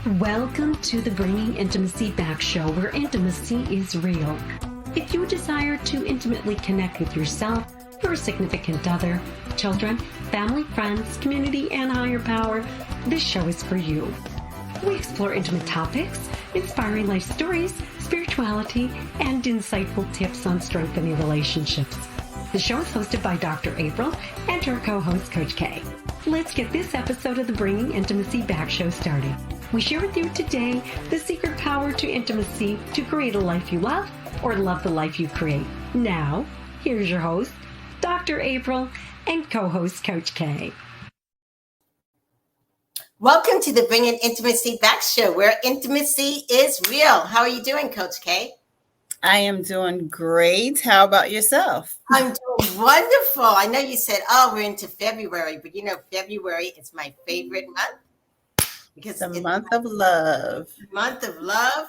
Welcome to the Bringing Intimacy Back show, where intimacy is real. If you desire to intimately connect with yourself, your significant other, children, family, friends, community, and higher power, this show is for you. We explore intimate topics, inspiring life stories, spirituality, and insightful tips on strengthening relationships. The show is hosted by Dr. April and her co-host, Coach K. Let's get this episode of the Bringing Intimacy Back show started. We share with you today the secret power to intimacy to create a life you love or love the life you create. Now, here's your host, Dr. April, and co-host, Coach K. Welcome to the Bringing Intimacy Back show, where intimacy is real. How are you doing, Coach K? I am doing great. How about yourself? I'm doing wonderful. I know you said, we're into February, but you know, February is my favorite month. Because the month of love. Month of love.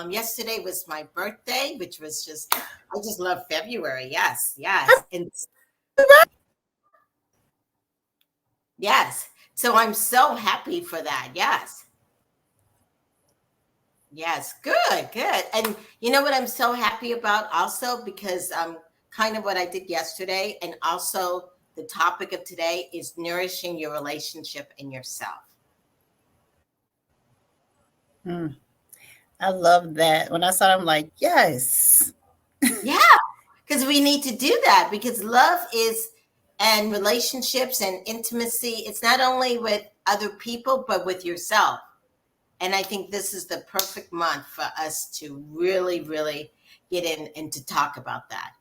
Yesterday was my birthday, which was I just love February. Yes. And yes. So I'm so happy for that. Yes. Good. And you know what I'm so happy about also, because kind of what I did yesterday, and also the topic of today is nourishing your relationship and yourself. I love that. When I saw it, I'm like, yes. Yeah, because we need to do that, because love and relationships and intimacy, it's not only with other people, but with yourself. And I think this is the perfect month for us to really, really get in and to talk about that.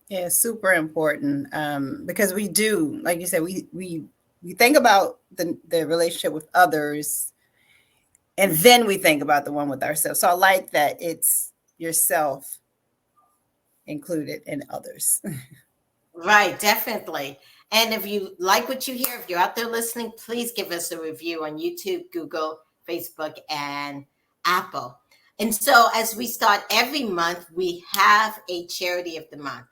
Yeah, super important, because we do, like you said, we think about the relationship with others, and then we think about the one with ourselves. So I like that it's yourself included in others. Right, definitely. And if you like what you hear, if you're out there listening, please give us a review on YouTube, Google, Facebook, and Apple. And so as we start every month, we have a charity of the month.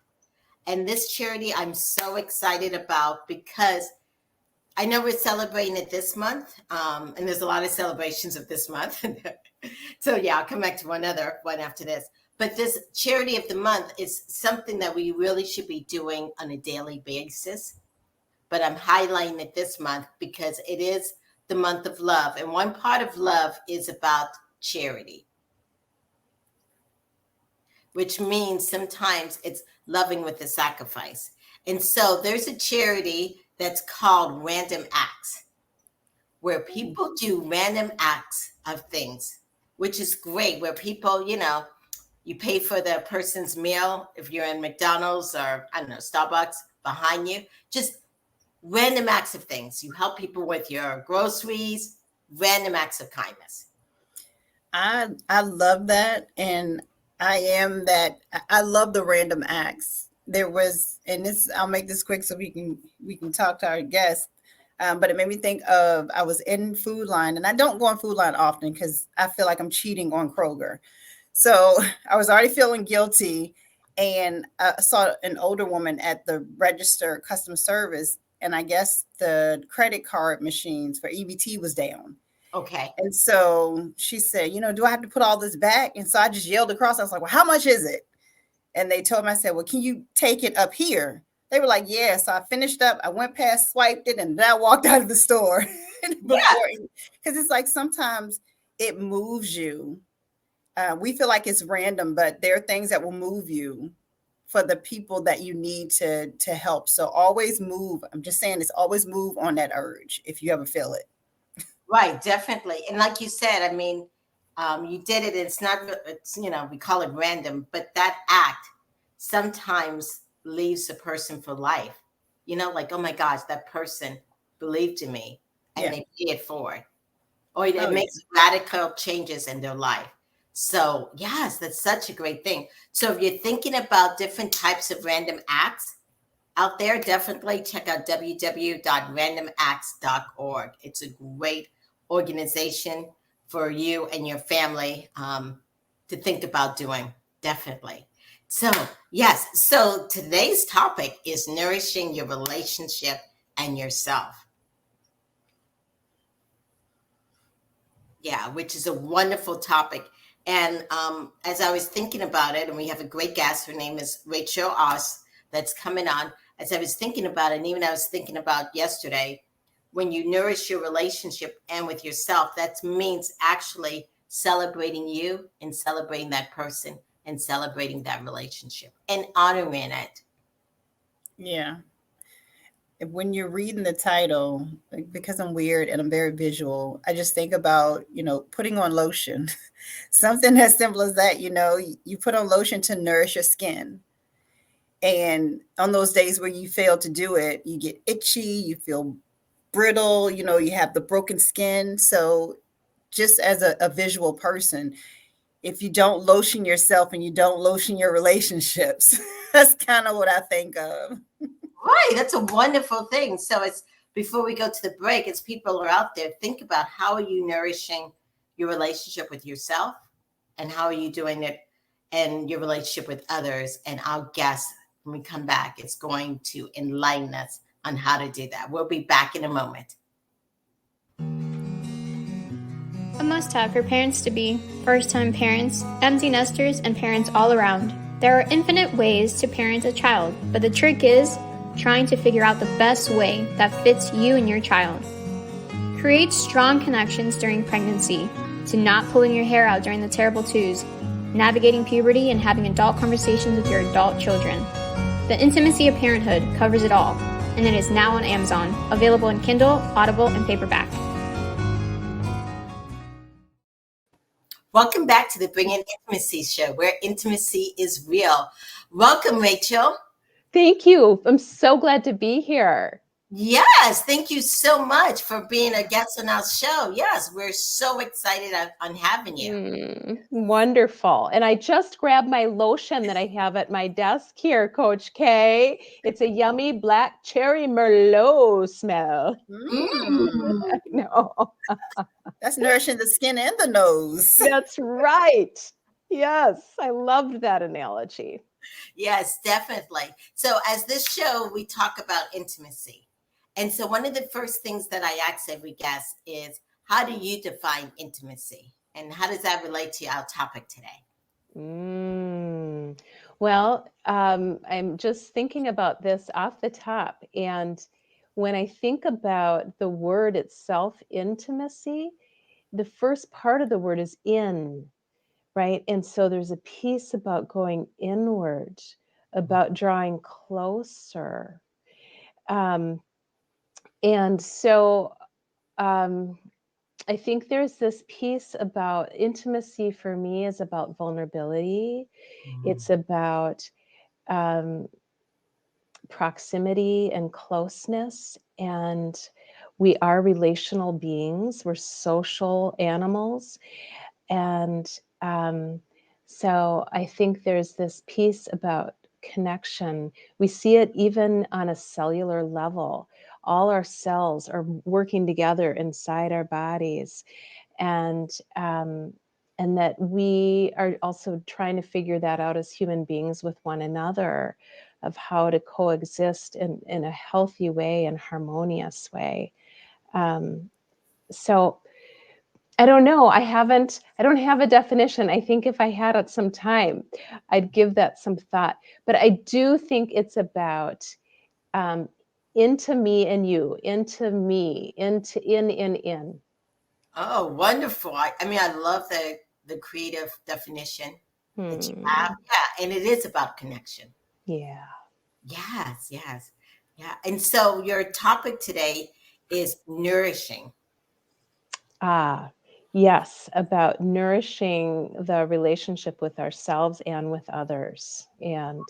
And this charity I'm so excited about, because I know we're celebrating it this month, and there's a lot of celebrations of this month. So yeah, I'll come back to one after this. But this charity of the month is something that we really should be doing on a daily basis. But I'm highlighting it this month because it is the month of love. And one part of love is about charity, which means sometimes it's loving with a sacrifice. And so there's a charity that's called Random Acts, where people do random acts of things, which is great, where people, you pay for the person's meal if you're in McDonald's or, I don't know, Starbucks behind you, just random acts of things. You help people with your groceries, random acts of kindness. I love that. And I love the random acts. There was, and this, I'll make this quick so we can talk to our guests. But it made me think of, I was in Food Line, and I don't go on Food Line often because I feel like I'm cheating on Kroger. So I was already feeling guilty, and I saw an older woman at the register customer service, and I guess the credit card machines for EBT was down. Okay. And so she said, do I have to put all this back? And so I just yelled across. I was like, well, how much is it? And they told me, I said, well, can you take it up here? They were like, yeah. So I finished up. I went past, swiped it, and then I walked out of the store. Because it's like sometimes it moves you. We feel like it's random, but there are things that will move you for the people that you need to help. So always move. I'm just saying, it's always move on that urge if you ever feel it. Right, definitely. And like you said, I mean, you did it. It's we call it random, but that act sometimes leaves a person for life. Like, oh my gosh, that person believed in me, and they paid it forward. Or it makes radical changes in their life. So yes, that's such a great thing. So if you're thinking about different types of random acts out there, definitely check out www.randomacts.org. It's a great organization for you and your family to think about doing, definitely. So yes, so today's topic is nourishing your relationship and yourself. Yeah, which is a wonderful topic. And as I was thinking about it, and we have a great guest, her name is Rachel Awes, that's coming on. As I was thinking about it, and even I was thinking about yesterday, when you nourish your relationship and with yourself, that means actually celebrating you and celebrating that person and celebrating that relationship and honoring it. Yeah. When you're reading the title, because I'm weird and I'm very visual, I just think about, putting on lotion. Something as simple as that, you put on lotion to nourish your skin. And on those days where you fail to do it, you get itchy, you feel brittle, you have the broken skin. So just as a visual person, if you don't lotion yourself and you don't lotion your relationships, that's kind of what I think of. Right. That's a wonderful thing. So it's before we go to the break, as people are out there, think about how are you nourishing your relationship with yourself and how are you doing it in your relationship with others. And our guest, when we come back, is going to enlighten us on how to do that. We'll be back in a moment. A must-have for parents to be, first-time parents, empty nesters, and parents all around. There are infinite ways to parent a child, but the trick is trying to figure out the best way that fits you and your child. Create strong connections during pregnancy, to not pulling your hair out during the terrible twos, navigating puberty, and having adult conversations with your adult children. The Intimacy of Parenthood covers it all, and it is now on Amazon, available in Kindle, Audible, and paperback. Welcome back to the Bring In Intimacy Show, where intimacy is real. Welcome, Rachel. Thank you. I'm so glad to be here. Yes, thank you so much for being a guest on our show. Yes, we're so excited on having you. Wonderful. And I just grabbed my lotion that I have at my desk here, Coach K. It's a yummy black cherry Merlot smell. I know. That's nourishing the skin and the nose. That's right. Yes, I loved that analogy. Yes, definitely. So as this show, we talk about intimacy. And so one of the first things that I ask every guest is, how do you define intimacy? And how does that relate to our topic today? Well, I'm just thinking about this off the top. And when I think about the word itself, intimacy, the first part of the word is in, right? And so there's a piece about going inward, about drawing closer. And so I think there's this piece about intimacy for me is about vulnerability. It's about proximity and closeness. And we are relational beings. We're social animals. And so I think there's this piece about connection. We see it even on a cellular level. All our cells are working together inside our bodies, and that we are also trying to figure that out as human beings with one another, of how to coexist in a healthy way and harmonious way. So I don't know. I don't have a definition. I think if I had it some time, I'd give that some thought. But I do think it's about into me and you, into me, into in. Oh, wonderful. I mean, I love the creative definition that you have. Yeah, and it is about connection. Yeah. Yes, yes. Yeah. And so your topic today is nourishing. Yes, about nourishing the relationship with ourselves and with others. And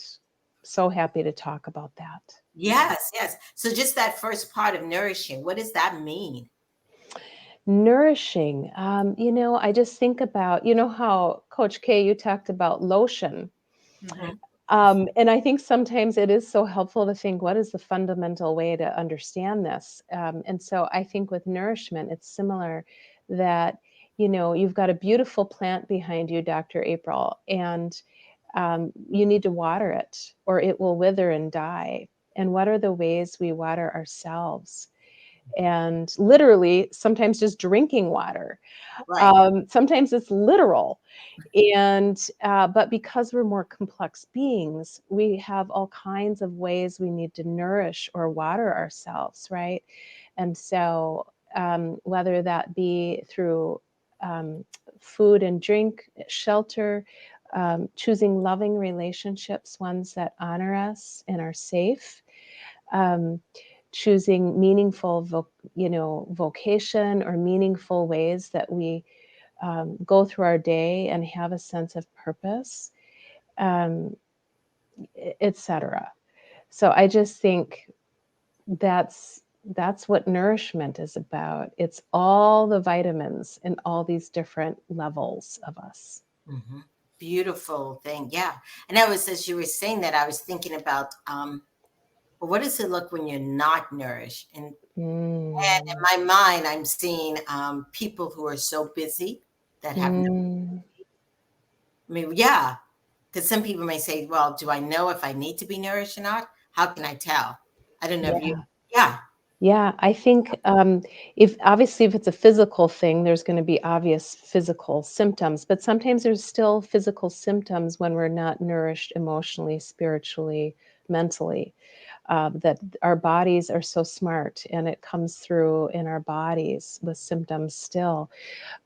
so happy to talk about that. Yes, yes. So just that first part of nourishing, what does that mean? Nourishing, I just think about, how Coach K, you talked about lotion. And I think sometimes it is so helpful to think, what is the fundamental way to understand this? And so I think with nourishment, it's similar that, you've got a beautiful plant behind you, Dr. April, and you need to water it or it will wither and die. And what are the ways we water ourselves? and literally sometimes just drinking water. Right. Sometimes it's literal. And but because we're more complex beings, we have all kinds of ways we need to nourish or water ourselves, right? And so whether that be through food and drink, shelter, choosing loving relationships, ones that honor us and are safe, um, choosing meaningful vocation or meaningful ways that we go through our day and have a sense of purpose, um, etc. So I just think that's what nourishment is about. It's all the vitamins in all these different levels of us. Mm-hmm. Beautiful thing. Yeah. And I was, as you were saying that, I was thinking about, well, what does it look when you're not nourished? And in my mind, I'm seeing people who are so busy that have no, I mean, yeah, because some people may say, well, do I know if I need to be nourished or not? How can I tell? I don't know if you, Yeah. yeah. Yeah, I think if obviously if it's a physical thing, there's going to be obvious physical symptoms, but sometimes there's still physical symptoms when we're not nourished emotionally, spiritually, mentally. That our bodies are so smart and it comes through in our bodies with symptoms still.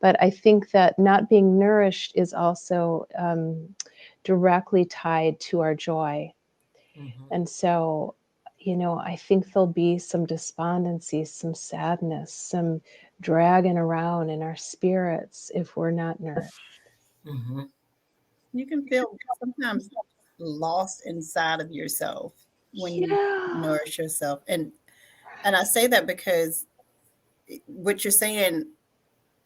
But I think that not being nourished is also directly tied to our joy. Mm-hmm. And so, I think there'll be some despondency, some sadness, some dragging around in our spirits if we're not nourished. Mm-hmm. You can feel sometimes lost inside of yourself when you Yeah. nourish yourself. And I say that because what you're saying,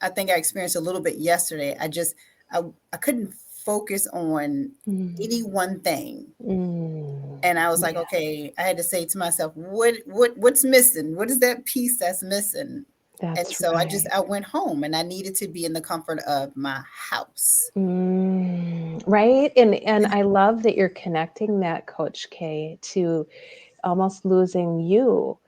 I think I experienced a little bit yesterday. I couldn't focus on any Mm. one thing. Mm. And I was like, Yeah, okay, I had to say to myself, what's missing? What is that piece that's missing? And that's so right. I went home and I needed to be in the comfort of my house. Right. And I love that you're connecting that, Coach K, to almost losing you.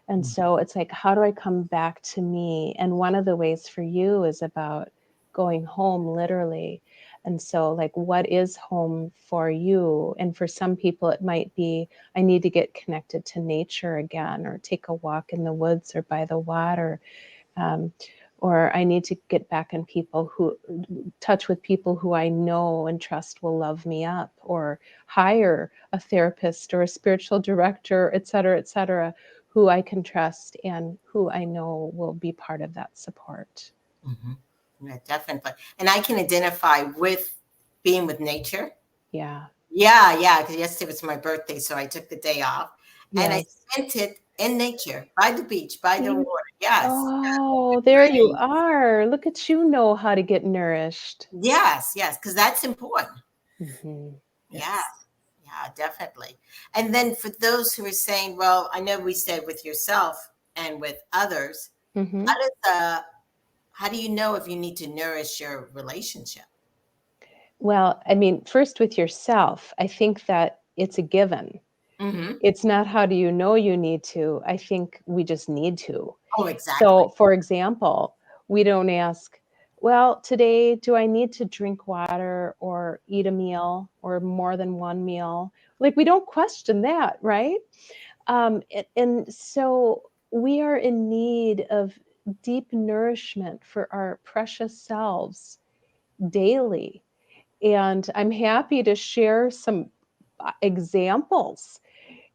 And so it's like, how do I come back to me? And one of the ways for you is about going home, literally. And so, like, what is home for you? And for some people, it might be, I need to get connected to nature again, or take a walk in the woods or by the water. Um, or I need to get back in touch with people who I know and trust will love me up, or hire a therapist or a spiritual director, et cetera, who I can trust and who I know will be part of that support. Mm-hmm. Yeah, definitely. And I can identify with being with nature. Yeah. Yeah, yeah. Because yesterday was my birthday, so I took the day off, and I Yes. spent it in nature, by the beach, by the water. Yes, Oh, there you are. Look at you know how to get nourished. yes, yes. Because that's important. Mm-hmm. Yeah, Yes. yeah, definitely. And then for those who are saying, well, I know we said with yourself and with others, Mm-hmm. how does how do you know if you need to nourish your relationship? Well, I mean, first with yourself, I think that it's a given. Mm-hmm. It's not how do you know you need to. I think we just need to. Oh, exactly. So, for example, we don't ask, well, today, do I need to drink water or eat a meal or more than one meal? Like, we don't question that, right? And so we are in need of deep nourishment for our precious selves daily. And I'm happy to share some examples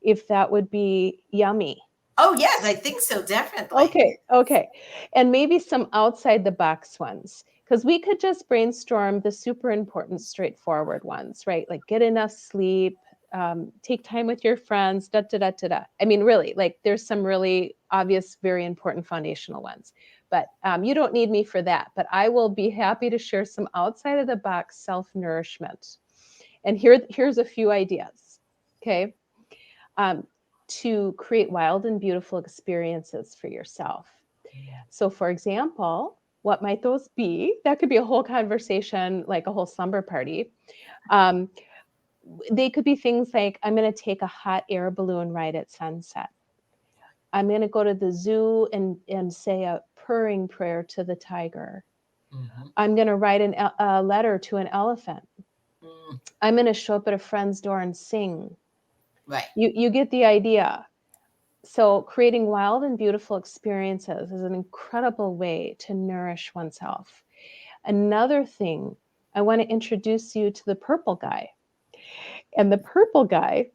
if that would be yummy. Oh, yes, I think so, definitely. Okay. And maybe some outside the box ones, because we could just brainstorm the super important, straightforward ones, right? Like get enough sleep, take time with your friends, da da da da da. I mean, really, like there's some really obvious, very important foundational ones. But you don't need me for that. But I will be happy to share some outside of the box self nourishment. And here's a few ideas. Okay. Um, to create wild and beautiful experiences for yourself. So, for example, what might those be? That could be a whole conversation, like a whole slumber party. Um, they could be things like, I'm going to take a hot air balloon ride at sunset. I'm going to go to the zoo and say a purring prayer to the tiger. Mm-hmm. I'm going to write a letter to an elephant. Mm. I'm going to show up at a friend's door and sing. Right. You get the idea. So creating wild and beautiful experiences is an incredible way to nourish oneself. Another thing, I want to introduce you to the purple guy. And the purple guy,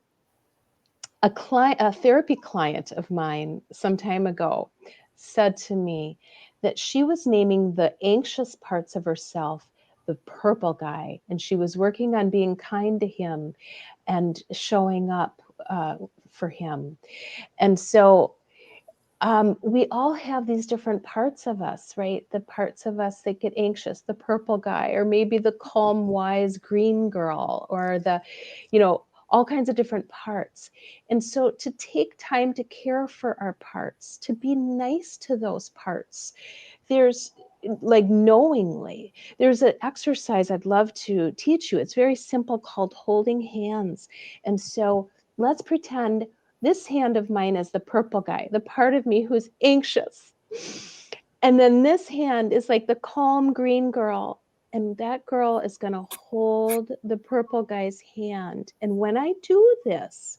a therapy client of mine some time ago said to me that she was naming the anxious parts of herself the purple guy, and she was working on being kind to him and showing up for him. And so we all have these different parts of us, right? The parts of us that get anxious, the purple guy, or maybe the calm, wise green girl, or the, all kinds of different parts. And so to take time to care for our parts, to be nice to those parts, there's knowingly, there's an exercise I'd love to teach you. It's very simple, called holding hands. And so let's pretend this hand of mine is the purple guy, the part of me who's anxious. And then this hand is like the calm green girl. And that girl is going to hold the purple guy's hand. And when I do this,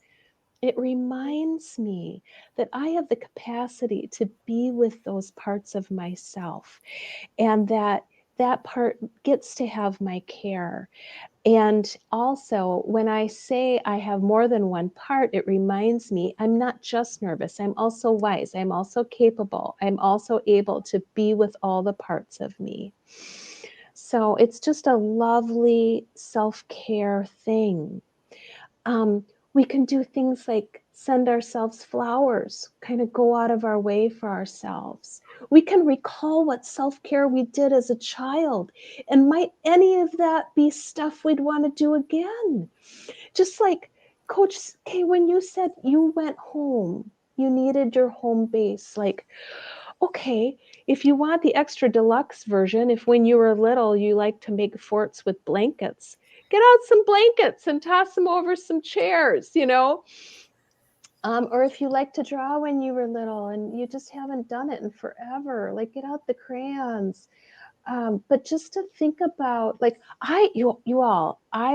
it reminds me that I have the capacity to be with those parts of myself, and that part gets to have my care. And also, when I say I have more than one part, it reminds me I'm not just nervous. I'm also wise. I'm also capable. I'm also able to be with all the parts of me. So it's just a lovely self-care thing. We can do things like send ourselves flowers, kind of go out of our way for ourselves. We can recall what self-care we did as a child. And might any of that be stuff we'd want to do again? Just like Coach K, when you said you went home, you needed your home base, like, okay, if you want the extra deluxe version, if when you were little you liked to make forts with blankets, get out some blankets and toss them over some chairs, or if you like to draw when you were little and you just haven't done it in forever, like get out the crayons. But just to think about, like, I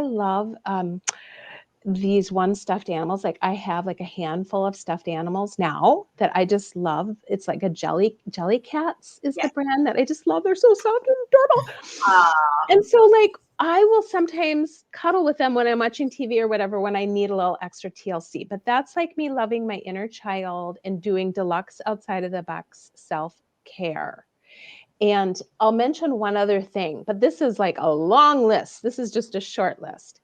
love these one stuffed animals. Like I have like a handful of stuffed animals now that I just love. It's like a Jelly Cats is the brand that I just love. They're so soft and adorable. And so like I will sometimes cuddle with them when I'm watching TV or whatever, when I need a little extra TLC. But that's like me loving my inner child and doing deluxe outside of the box self-care. And I'll mention one other thing, but this is like a long list. This is just a short list.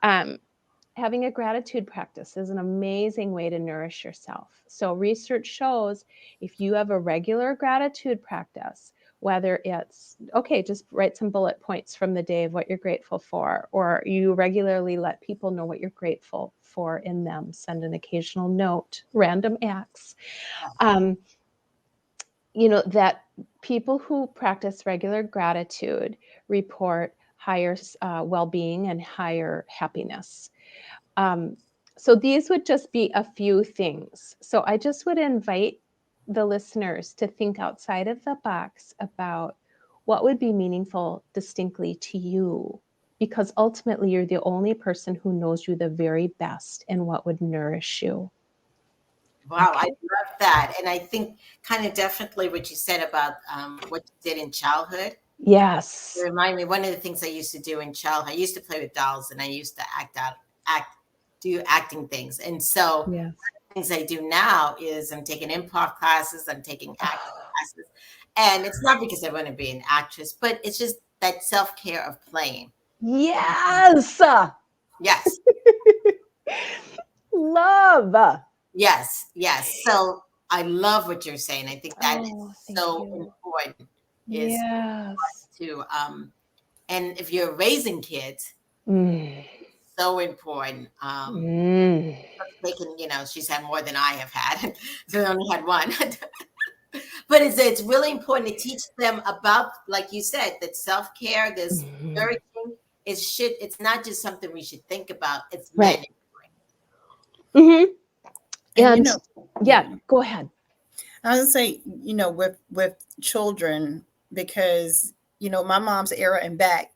Having a gratitude practice is an amazing way to nourish yourself. So research shows if you have a regular gratitude practice, whether it's, okay, just write some bullet points from the day of what you're grateful for, or you regularly let people know what you're grateful for in them, send an occasional note, random acts, that people who practice regular gratitude report higher well-being and higher happiness. So these would just be a few things. So I just would invite the listeners to think outside of the box about what would be meaningful distinctly to you, because ultimately you're the only person who knows you the very best and what would nourish you. Wow, okay. I love that. And I think kind of definitely what you said about what you did in childhood. Yes. It reminded me, one of the things I used to do in childhood, I used to play with dolls and I used to do acting things. And so yes. things I do now is I'm taking improv classes, I'm taking acting classes. And it's not because I want to be an actress, but it's just that self-care of playing. Yes. Yes. Love. Yes. So I love what you're saying. I think that is so important. Yes. To and if you're raising kids, so important. They can, she's had more than I have had. So I only had one. But it's really important to teach them about, like you said, that self-care, this nourishing, it's not just something we should think about. It's mandatory. And yeah, go ahead. I would say, with children, because, my mom's era and back,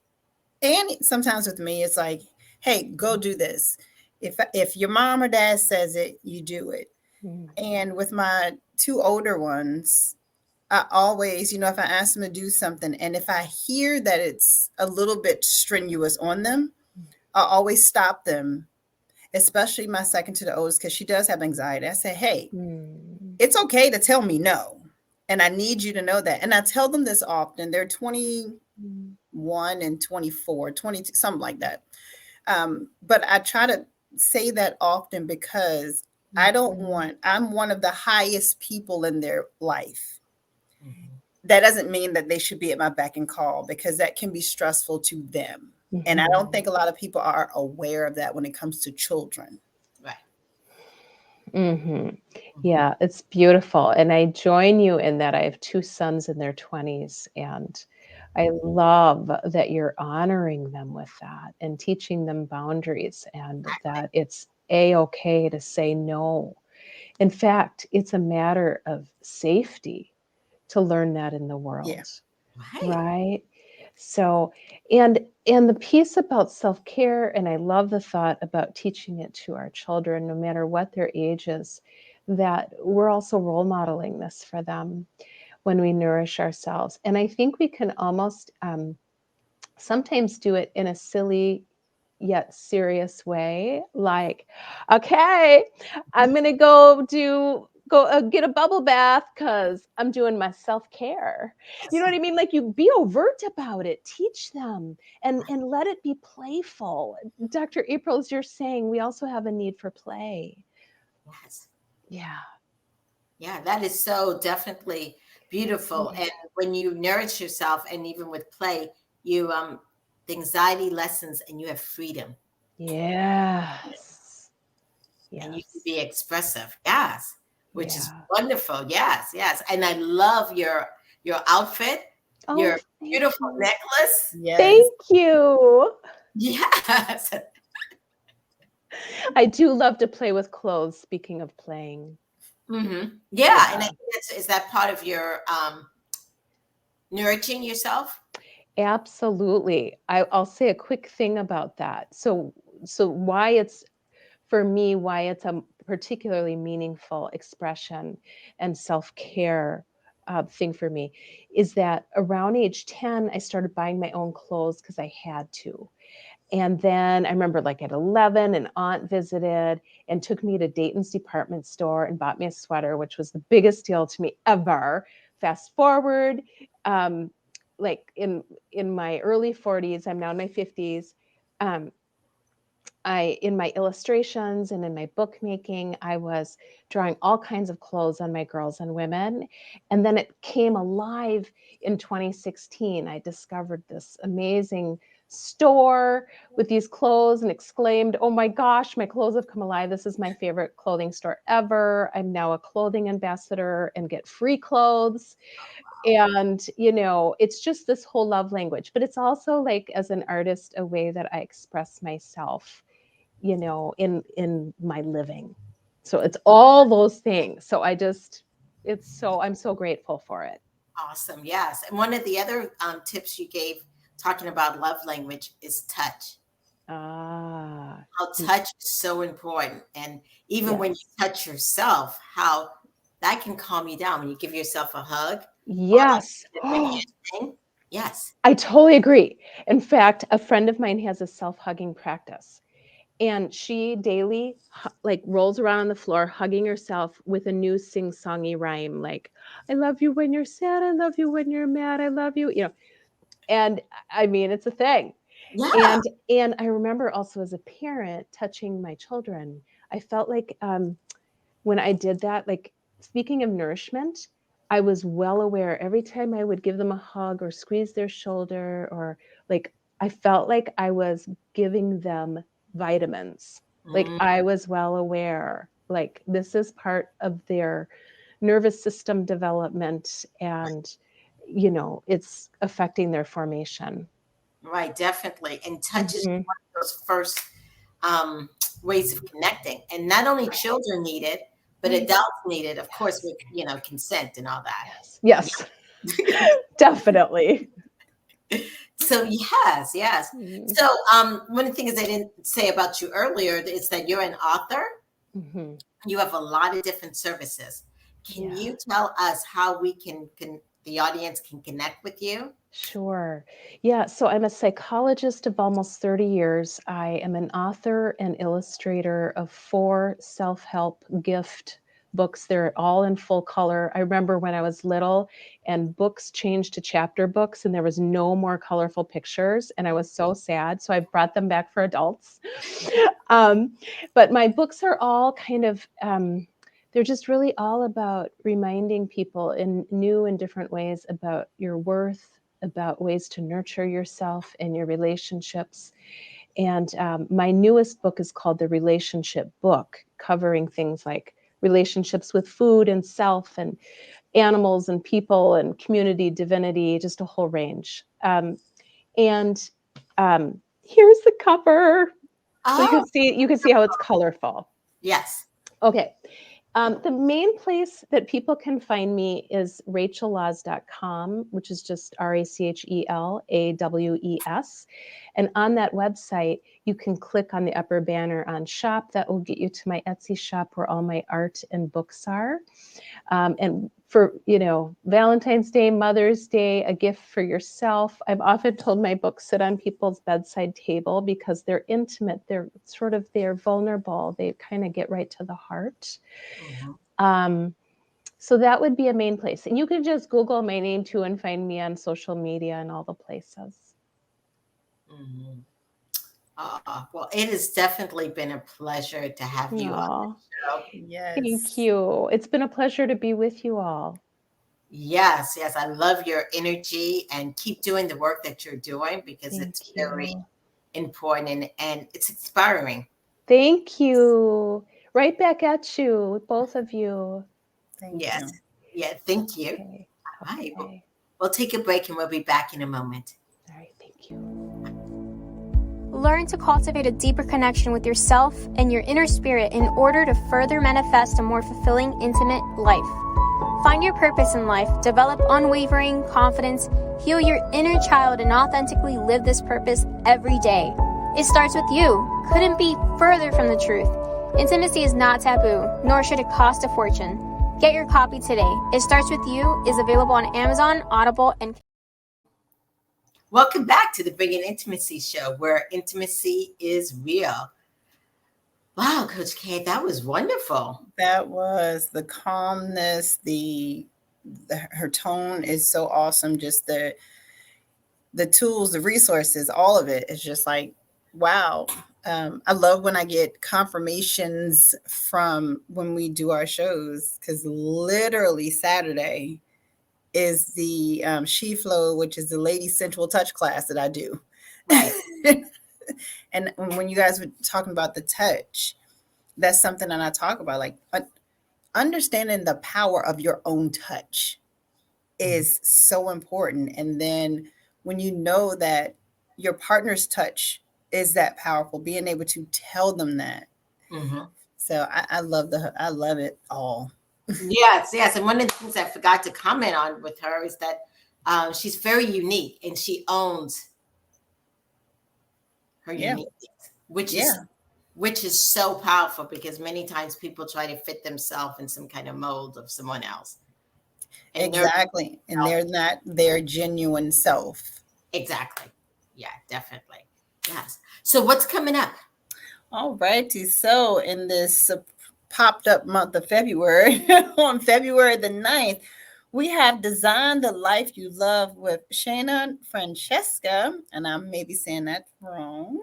and sometimes with me, it's like, hey, go do this. If your mom or dad says it, you do it. Mm. And with my two older ones, I always, if I ask them to do something, and if I hear that it's a little bit strenuous on them, I always stop them, especially my second to the oldest, because she does have anxiety. I say, hey, Mm. it's okay to tell me no. And I need you to know that. And I tell them this often. They're 21 and 24, 22, something like that. But I try to say that often because I'm one of the highest people in their life. Mhm. That doesn't mean that they should be at my beck and call, because that can be stressful to them. Mhm. And I don't think a lot of people are aware of that when it comes to children. Right. Mm-hmm. Yeah, it's beautiful. And I join you in that. I have two sons in their 20s, and I love that you're honoring them with that and teaching them boundaries, and that it's a-okay to say no. In fact, it's a matter of safety to learn that in the Yeah. world, Right. right? So, and the piece about self-care, and I love the thought about teaching it to our children, no matter what their age is, that we're also role modeling this for them when we nourish ourselves. And I think we can almost sometimes do it in a silly yet serious way, like, okay, I'm gonna get a bubble bath because I'm doing my self-care. You know what I mean? Like, you be overt about it, teach them, and let it be playful. Dr. April, as you're saying, we also have a need for play. Yes. Yeah. Yeah, that is so definitely beautiful. Yeah. And when you nourish yourself, and even with play, you the anxiety lessens, and you have freedom, Yes. and you can Yes. be expressive. Yes, which is Yeah. wonderful. Yes, yes. And I love your outfit, Oh, your thank beautiful you. necklace. Yes. Thank you. Yes. I do love to play with clothes, speaking of playing. Yeah, and I Yeah, think is that part of your nourishing yourself? absolutely. I'll say a quick thing about that. So why it's for me, why it's a particularly meaningful expression and self-care thing for me is that around age 10, I started buying my own clothes because I had to. And then I remember, like, at 11, an aunt visited and took me to Dayton's department store and bought me a sweater, which was the biggest deal to me ever. Fast forward, um, like in my early 40s, I'm now in my 50s. Um, in my illustrations and in my bookmaking, I was drawing all kinds of clothes on my girls and women. And then it came alive in 2016. I discovered this amazing store with these clothes and exclaimed, oh my gosh, my clothes have come alive. This is my favorite clothing store ever. I'm now a clothing ambassador and get free clothes. And, it's just this whole love language, but it's also, like, as an artist, a way that I express myself, in my living. So it's all those things. So I'm so grateful for it. Awesome. Yes. And one of the other tips you gave talking about love language is touch. Ah, How touch is so important. And even when you yes. touch yourself, how that can calm you down when you give yourself a hug, or Yes. like when you sing. Yes. I totally agree. In fact, a friend of mine has a self-hugging practice, and she daily like rolls around on the floor hugging herself with a new sing-songy rhyme, like, I love you when you're sad, I love you when you're mad, I love you, and I mean, it's a thing. Yeah. And I remember also as a parent touching my children, I felt like when I did that, like, speaking of nourishment, I was well aware every time I would give them a hug or squeeze their shoulder, or, like, I felt like I was giving them vitamins. Like, Mm, I was well aware, like, this is part of their nervous system development, and it's affecting their formation. right. Definitely. And touch is Mhm. one of those first um, ways of connecting. And not only children need it, but adults need it, of course, with, consent and all that. Yes. Definitely. So yes. Mm-hmm. So one of the things I didn't say about you earlier is that you're an author. Mm-hmm. You have a lot of different services. Can you tell us how we can the audience can connect with you? Sure. Yeah. So I'm a psychologist of almost 30 years. I am an author and illustrator of 4 self-help gift books. They're all in full color. I remember when I was little and books changed to chapter books and there was no more colorful pictures. And I was so sad. So I brought them back for adults. But my books are all kind of, they're just really all about reminding people in new and different ways about your worth, about ways to nurture yourself and your relationships. And my newest book is called The Relationship Book, covering things like relationships with food and self and animals and people and community, divinity, just a whole range. And here's the cover. So Oh, you can see how it's colorful. yes. Okay. The main place that people can find me is rachelaws.com, which is just RACHELAWES. And on that website, you can click on the upper banner on shop. That will get you to my Etsy shop where all my art and books are. And for, Valentine's Day, Mother's Day, a gift for yourself. I've often told my books sit on people's bedside table because they're intimate. They're vulnerable. They kind of get right to the heart. Mm-hmm. So that would be a main place. And you can just Google my name too and find me on social media and all the places. Mm-hmm. Well, it has definitely been a pleasure to have you on the show. Yes. Thank you. It's been a pleasure to be with you all. Yes. I love your energy and keep doing the work that you're doing because it's very important and it's inspiring. Thank you. Right back at you, both of you. Thank Yes. you. Yeah. Thank you. Okay. All right. Okay. We'll take a break and we'll be back in a moment. All right. Thank you. Learn to cultivate a deeper connection with yourself and your inner spirit in order to further manifest a more fulfilling, intimate life. Find your purpose in life, develop unwavering confidence, heal your inner child, and authentically live this purpose every day. It starts with you. Couldn't be further from the truth. Intimacy is not taboo, nor should it cost a fortune. Get your copy today. It Starts With You is available on Amazon, Audible, and... Welcome back to the Bringing Intimacy Show, where intimacy is real. Wow, Coach K, that was wonderful. That was the calmness, her tone is so awesome. Just the tools, the resources, all of it is just like, wow. I love when I get confirmations from when we do our shows, because literally Saturday is the She Flow, which is the Lady Sensual Touch class that I do. Right. And when you guys were talking about the touch, that's something that I talk about, like understanding the power of your own touch is so important. And then when you know that your partner's touch is that powerful, being able to tell them that. Mm-hmm. So I love it all. Yes. And one of the things I forgot to comment on with her is that she's very unique and she owns her uniqueness, which is so powerful, because many times people try to fit themselves in some kind of mold of someone else. And exactly. And they're not their genuine self. Exactly. Yeah, definitely. Yes. So what's coming up? All righty. So in this popped up month of February, on February the 9th, we have Design the Life You Love with Shana Francesca, and I'm maybe saying that wrong.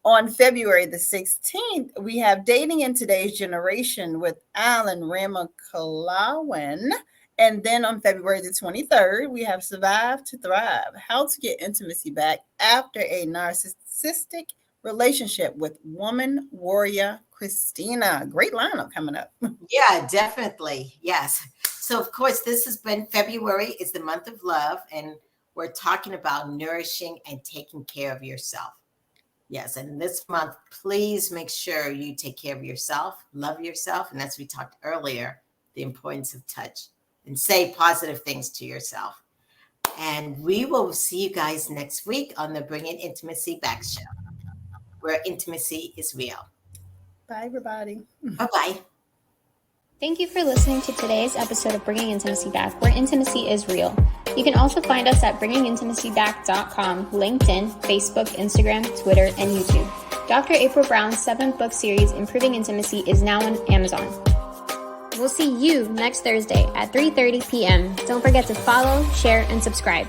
On February the 16th, we have Dating in Today's Generation with Alan Ramakalawan. And then on February the 23rd, we have Survive to Thrive, How to Get Intimacy Back After a Narcissistic Relationship with Woman Warrior Christina. Great lineup coming up. Yeah, definitely. Yes. So, of course, this has been February is the month of love, and we're talking about nourishing and taking care of yourself. Yes. And this month, please make sure you take care of yourself, love yourself. And as we talked earlier, the importance of touch, and say positive things to yourself. And we will see you guys next week on the Bringing Intimacy Back show, where intimacy is real. Bye, everybody. Bye-bye. Thank you for listening to today's episode of Bringing Intimacy Back, where intimacy is real. You can also find us at bringingintimacyback.com, LinkedIn, Facebook, Instagram, Twitter, and YouTube. Dr. April Brown's 7-book series, Improving Intimacy, is now on Amazon. We'll see you next Thursday at 3:30 p.m. Don't forget to follow, share, and subscribe.